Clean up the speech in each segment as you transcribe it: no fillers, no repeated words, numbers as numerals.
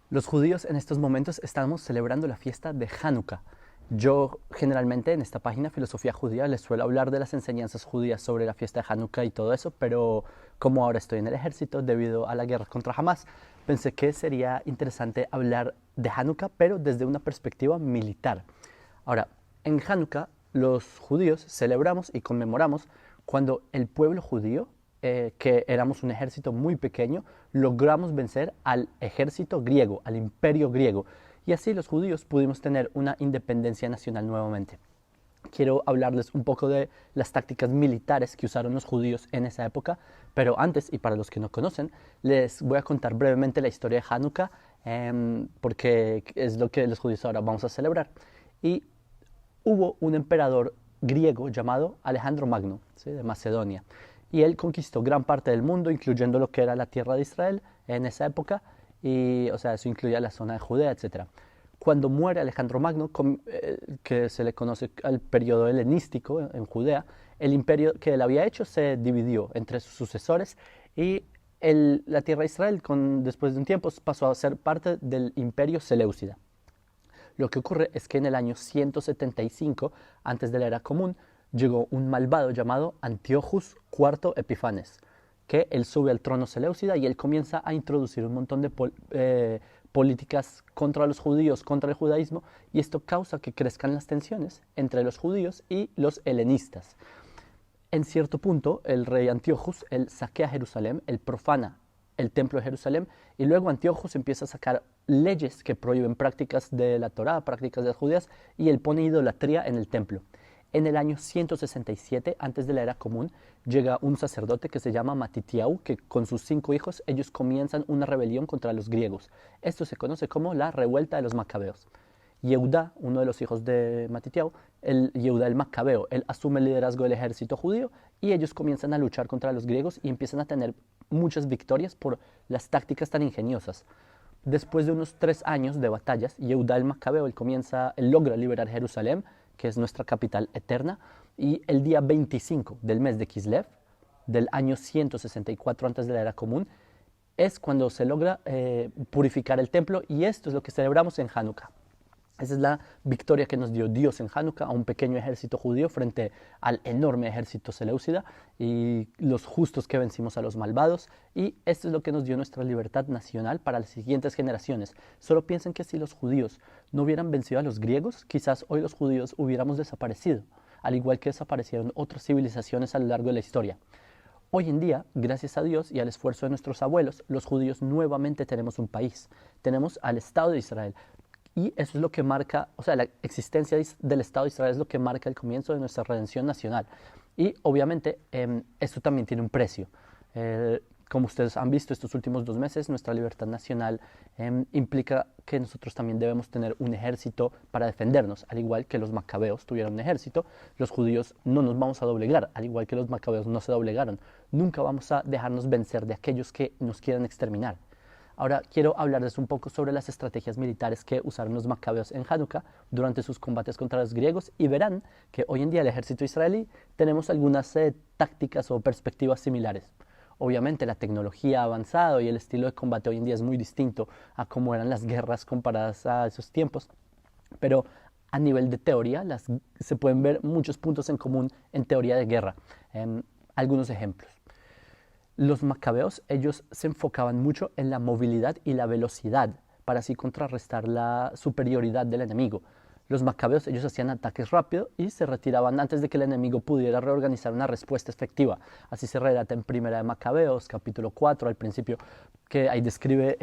Los judíos en estos momentos estamos celebrando la fiesta de Hanukkah. Yo generalmente en esta página Filosofía Judía les suelo hablar de las enseñanzas judías sobre la fiesta de Hanukkah y todo eso, pero como ahora estoy en el ejército debido a la guerra contra Hamas, pensé que sería interesante hablar de Hanukkah, pero desde una perspectiva militar. Ahora, en Hanukkah los judíos celebramos y conmemoramos cuando el pueblo judío, que éramos un ejército muy pequeño, logramos vencer al ejército griego, al imperio griego. Y así los judíos pudimos tener una independencia nacional nuevamente. Quiero hablarles un poco de las tácticas militares que usaron los judíos en esa época, pero antes, y para los que no conocen, les voy a contar brevemente la historia de Hanukkah, porque es lo que los judíos ahora vamos a celebrar. Y hubo un emperador griego llamado Alejandro Magno, ¿sí?, de Macedonia, y él conquistó gran parte del mundo, incluyendo lo que era la tierra de Israel en esa época, y, o sea, eso incluía la zona de Judea, etcétera. Cuando muere Alejandro Magno, que se le conoce al periodo helenístico en Judea, el imperio que él había hecho se dividió entre sus sucesores y la tierra de Israel, después de un tiempo, pasó a ser parte del imperio seleucida. Lo que ocurre es que en el año 175, antes de la era común, llegó un malvado llamado Antiochus IV Epifanes, que él sube al trono seleucida y él comienza a introducir un montón de políticas contra los judíos, contra el judaísmo, y esto causa que crezcan las tensiones entre los judíos y los helenistas. En cierto punto, el rey Antiochus, él saquea Jerusalén, él profana el templo de Jerusalén, y luego Antiochus empieza a sacar leyes que prohíben prácticas de la Torá, prácticas de las judías, y él pone idolatría en el templo. En el año 167, antes de la era común, llega un sacerdote que se llama Matitiau, que con sus 5 hijos ellos comienzan una rebelión contra los griegos. Esto se conoce como la revuelta de los macabeos. Yehudá, uno de los hijos de Matitiau, Yehudá el Macabeo, él asume el liderazgo del ejército judío y ellos comienzan a luchar contra los griegos y empiezan a tener muchas victorias por las tácticas tan ingeniosas. Después de unos 3 años de batallas, Yehudá el Macabeo, él logra liberar Jerusalén, que es nuestra capital eterna, y el día 25 del mes de Kislev, del año 164 antes de la era común, es cuando se logra purificar el templo, y esto es lo que celebramos en Hanukkah. Esa es la victoria que nos dio Dios en Hanukkah a un pequeño ejército judío frente al enorme ejército seleucida y los justos que vencimos a los malvados. Y esto es lo que nos dio nuestra libertad nacional para las siguientes generaciones. Solo piensen que si los judíos no hubieran vencido a los griegos, quizás hoy los judíos hubiéramos desaparecido, al igual que desaparecieron otras civilizaciones a lo largo de la historia. Hoy en día, gracias a Dios y al esfuerzo de nuestros abuelos, los judíos nuevamente tenemos un país. Tenemos al Estado de Israel. Y eso es lo que marca, o sea, la existencia del Estado de Israel es lo que marca el comienzo de nuestra redención nacional. Y obviamente esto también tiene un precio. Como ustedes han visto estos últimos 2 meses, nuestra libertad nacional implica que nosotros también debemos tener un ejército para defendernos. Al igual que los macabeos tuvieron un ejército, los judíos no nos vamos a doblegar, al igual que los macabeos no se doblegaron. Nunca vamos a dejarnos vencer de aquellos que nos quieran exterminar. Ahora quiero hablarles un poco sobre las estrategias militares que usaron los macabeos en Hanukkah durante sus combates contra los griegos y verán que hoy en día el ejército israelí tenemos algunas tácticas o perspectivas similares. Obviamente la tecnología ha avanzado y el estilo de combate hoy en día es muy distinto a cómo eran las guerras comparadas a esos tiempos, pero a nivel de teoría se pueden ver muchos puntos en común en teoría de guerra. Algunos ejemplos. Los macabeos, ellos se enfocaban mucho en la movilidad y la velocidad para así contrarrestar la superioridad del enemigo. Los macabeos, ellos hacían ataques rápido y se retiraban antes de que el enemigo pudiera reorganizar una respuesta efectiva. Así se relata en Primera de Macabeos, capítulo 4, al principio, que ahí describe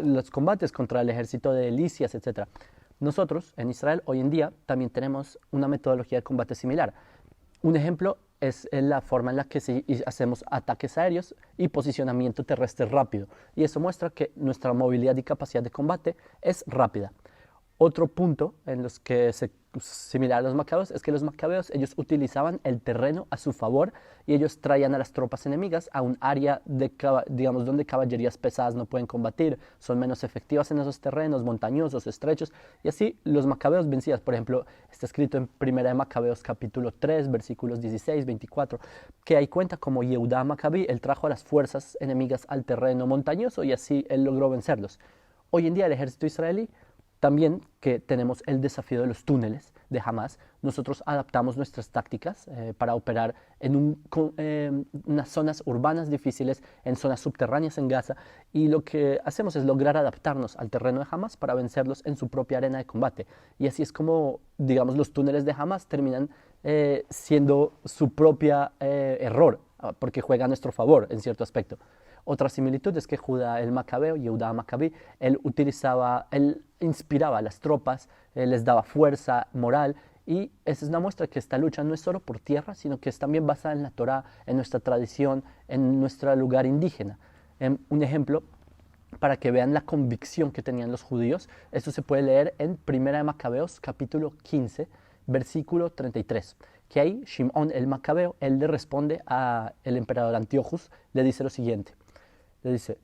los combates contra el ejército de Lisias, etc. Nosotros, en Israel, hoy en día, también tenemos una metodología de combate similar. Un ejemplo es la forma en la que hacemos ataques aéreos y posicionamiento terrestre rápido. Y eso muestra que nuestra movilidad y capacidad de combate es rápida. Otro punto en los que se similar a los macabeos es que los macabeos ellos utilizaban el terreno a su favor y ellos traían a las tropas enemigas a un área digamos donde caballerías pesadas no pueden combatir, son menos efectivas en esos terrenos montañosos, estrechos, y así los macabeos vencían. Por ejemplo, está escrito en Primera de Macabeos capítulo 3 versículos 16, 24, que ahí cuenta como Yehudá Macabí él trajo a las fuerzas enemigas al terreno montañoso y así él logró vencerlos. hoy en día el ejército israelí, también que tenemos el desafío de los túneles de Hamas, nosotros adaptamos nuestras tácticas para operar en unas zonas urbanas difíciles, en zonas subterráneas en Gaza, y lo que hacemos es lograr adaptarnos al terreno de Hamas para vencerlos en su propia arena de combate. Y así es como, digamos, los túneles de Hamas terminan siendo su propia error, porque juega a nuestro favor en cierto aspecto. Otra similitud es que Judá el Macabeo, Yehudá Macabí, él inspiraba a las tropas, les daba fuerza moral, y esa es una muestra que esta lucha no es solo por tierra, sino que es también basada en la Torá, en nuestra tradición, en nuestro lugar indígena. Un ejemplo para que vean la convicción que tenían los judíos, esto se puede leer en Primera de Macabeos, capítulo 15, versículo 33, que ahí Shimón el Macabeo, él le responde al emperador Antíochus, le dice lo siguiente. Le dice,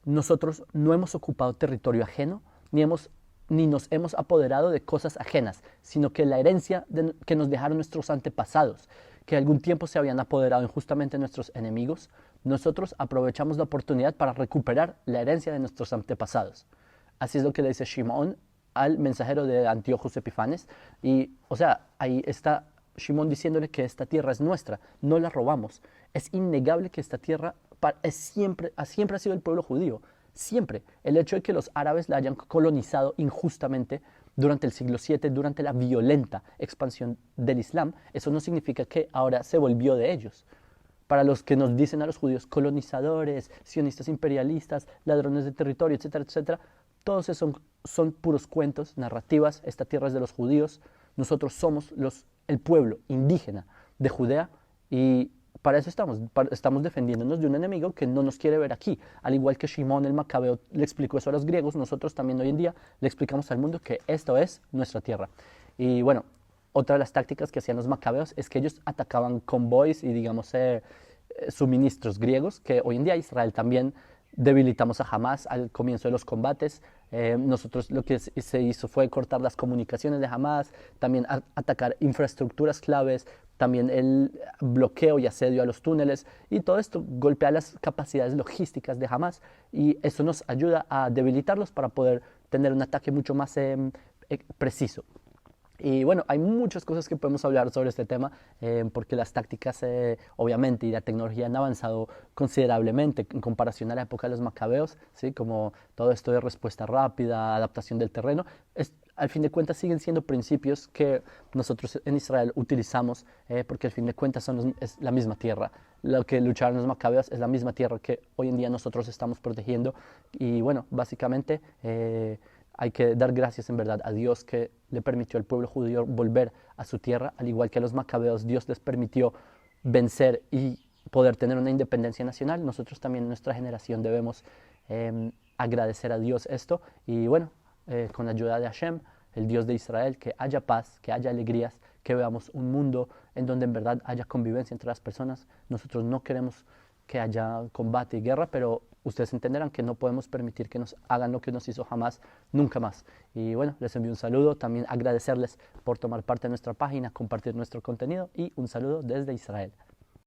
nosotros no hemos ocupado territorio ajeno, ni nos hemos apoderado de cosas ajenas, sino que la herencia que nos dejaron nuestros antepasados, que algún tiempo se habían apoderado injustamente de nuestros enemigos, nosotros aprovechamos la oportunidad para recuperar la herencia de nuestros antepasados. Así es lo que le dice Shimón al mensajero de Antíochus Epifanes. Y, o sea, ahí está Shimón diciéndole que esta tierra es nuestra, no la robamos. Es innegable que esta tierra siempre ha sido el pueblo judío, siempre. El hecho de que los árabes la hayan colonizado injustamente durante el siglo VII, durante la violenta expansión del Islam, eso no significa que ahora se volvió de ellos. Para los que nos dicen a los judíos colonizadores, sionistas imperialistas, ladrones de territorio, etcétera, etcétera, todos esos son puros cuentos, narrativas. Esta tierra es de los judíos, nosotros somos el pueblo indígena de Judea, y para eso estamos defendiéndonos de un enemigo que no nos quiere ver aquí. Al igual que Shimón el Macabeo le explicó eso a los griegos, nosotros también hoy en día le explicamos al mundo que esto es nuestra tierra. Y bueno, otra de las tácticas que hacían los macabeos es que ellos atacaban convoys y, digamos, suministros griegos, que hoy en día Israel también debilitamos a Hamas al comienzo de los combates. Nosotros lo que se hizo fue cortar las comunicaciones de Hamas, también atacar infraestructuras claves, también el bloqueo y asedio a los túneles, y todo esto golpea las capacidades logísticas de Hamas, y eso nos ayuda a debilitarlos para poder tener un ataque mucho más preciso. Y bueno, hay muchas cosas que podemos hablar sobre este tema, porque las tácticas, obviamente, y la tecnología han avanzado considerablemente en comparación a la época de los macabeos, ¿sí? Como todo esto de respuesta rápida, adaptación del terreno. Al fin de cuentas siguen siendo principios que nosotros en Israel utilizamos, porque al fin de cuentas es la misma tierra. Lo que lucharon los macabeos es la misma tierra que hoy en día nosotros estamos protegiendo. Y bueno, básicamente hay que dar gracias en verdad a Dios que le permitió al pueblo judío volver a su tierra, al igual que a los macabeos Dios les permitió vencer y poder tener una independencia nacional. Nosotros también en nuestra generación debemos agradecer a Dios esto, y bueno, con la ayuda de Hashem, el Dios de Israel, que haya paz, que haya alegrías, que veamos un mundo en donde en verdad haya convivencia entre las personas. Nosotros no queremos que haya combate y guerra, pero ustedes entenderán que no podemos permitir que nos hagan lo que nos hizo Hamas nunca más. Y bueno, les envío un saludo, también agradecerles por tomar parte de nuestra página, compartir nuestro contenido, y un saludo desde Israel.